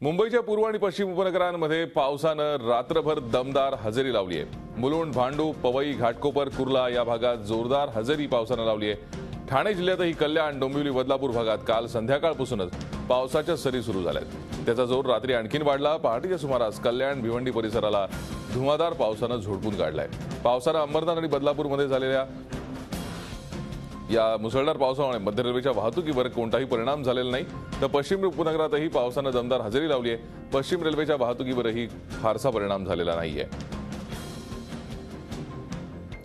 मुंबईच्या पूर्व आणि पश्चिम उपनगरांमध्ये पावसानं रात्रभर दमदार हजेरी लावली आहे। मुलुंड, भांडूप, पवई, घाटकोपर, कुर्ला या भागात जोरदार हजेरी पावसानं लावली आहे। ठाणे जिल्ह्यातही कल्याण, डोंबिवली, बदलापूर भागात काल संध्याकाळपासूनच पावसाच्या सरी सुरू झाल्यात। त्याचा जोर रात्री आणखीन वाढला। पहाटेच्या सुमारास कल्याण, भिवंडी परिसराला धुमाधार पावसानं झोडपून काढलाय। पावसानं अंबरनाथ आणि बदलापूरमध्ये झालेल्या या मुसळधार पावसामुळे मध्य रेल्वेच्या वाहतुकीवर कोणताही परिणाम झालेला नाही, तर पश्चिम उपनगरातही पावसानं दमदार हजेरी लावली आहे। पश्चिम रेल्वेच्या वाहतुकीवरही फारसा परिणाम झालेला नाहीये।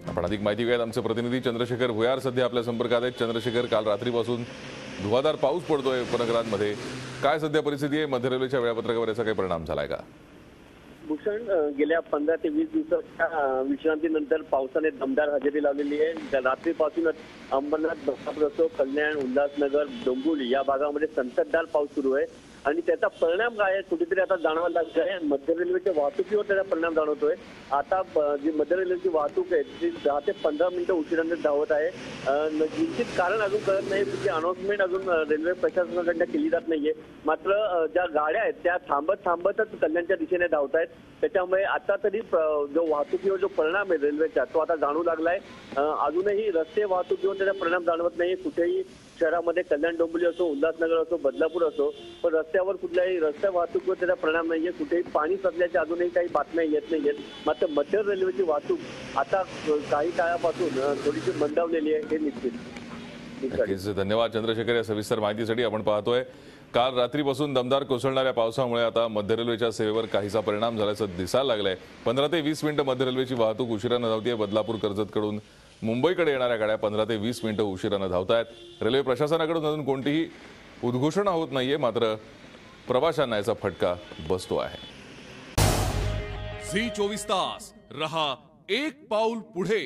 आपण अधिक माहिती घेऊयात। आमचे प्रतिनिधी चंद्रशेखर भुयार सध्या आपल्या संपर्कात आहेत। चंद्रशेखर, काल रात्रीपासून धुवाधार पाऊस पडतोय उपनगरांमध्ये, काय सध्या परिस्थिती आहे? मध्य रेल्वेच्या वेळापत्रकावर याचा काही परिणाम झालाय का? भूषण, गेल्या 15 ते 20 दिवसाच्या विश्रांतीनंतर पावसाने दमदार हजेरी लावलेली आहे। रात्रीपासूनच अंबरनाथ, बदलापूर असो, कल्याण, उल्हासनगर, डोंबिवली या भागामध्ये संततधार पाऊस सुरू आहे आणि त्याचा परिणाम काय आहे कुठेतरी आता जाणवायला लागला आहे। मध्य रेल्वेच्या वाहतुकीवर त्याचा परिणाम जाणवतोय। आता जी मध्य रेल्वेची वाहतूक आहे ती 10 ते 15 मिनिटं उशिराने धावत आहे। निश्चित कारण अजून कळत नाही, तिची अनाउन्समेंट अजून रेल्वे प्रशासनाकडनं केली जात नाहीये। मात्र ज्या गाड्या आहेत त्या थांबतच कल्याणच्या दिशेने धावत आहेत। त्याच्यामुळे आता तरी जो वाहतुकीवर जो परिणाम आहे रेल्वेचा तो आता जाणवू लागलाय। अजूनही रस्ते वाहतुकीवर त्याचा परिणाम जाणवत नाही कुठेही शहरामध्ये। कल्याण, डोंबिवली असो, उल्हासनगर असो, बदलापूर असो, पण रस्त्यावर कुठल्याही रस्ते वाहतुकीवर त्याचा परिणाम नाहीये। कुठेही पाणी साचल्याच्या अजूनही काही बातम्या येत नाहीयेत। मात्र मध्य रेल्वेची वाहतूक आता काही काळापासून थोडीशी मंदावलेली आहे, हे निश्चित। धन्यवाद चंद्रशेखर या सविस्तर माहितीसाठी। आपण पाहतोय काल रात्रीपासून दमदार कोसळणाऱ्या पावसामुळे आता मध्य रेल्वेच्या सेवेवर काहीसा परिणाम झाल्याचं दिसायला लागलंय। 15 ते 20 मिनिटं मध्य रेल्वेची वाहतूक उशिरानं धावतीये। बदलापूर, कर्जतकडून मुंबईकडे येणाऱ्या गाड्या 15 ते 20 मिनिटं उशिरानं धावतायत। रेल्वे प्रशासनाकडून अजून कोणतीही उद्घोषणा होत नाहीये, मात्र प्रवाशांना याचा फटका बसतो आहे। झी 24 तास रहा एक पाऊल पुढे।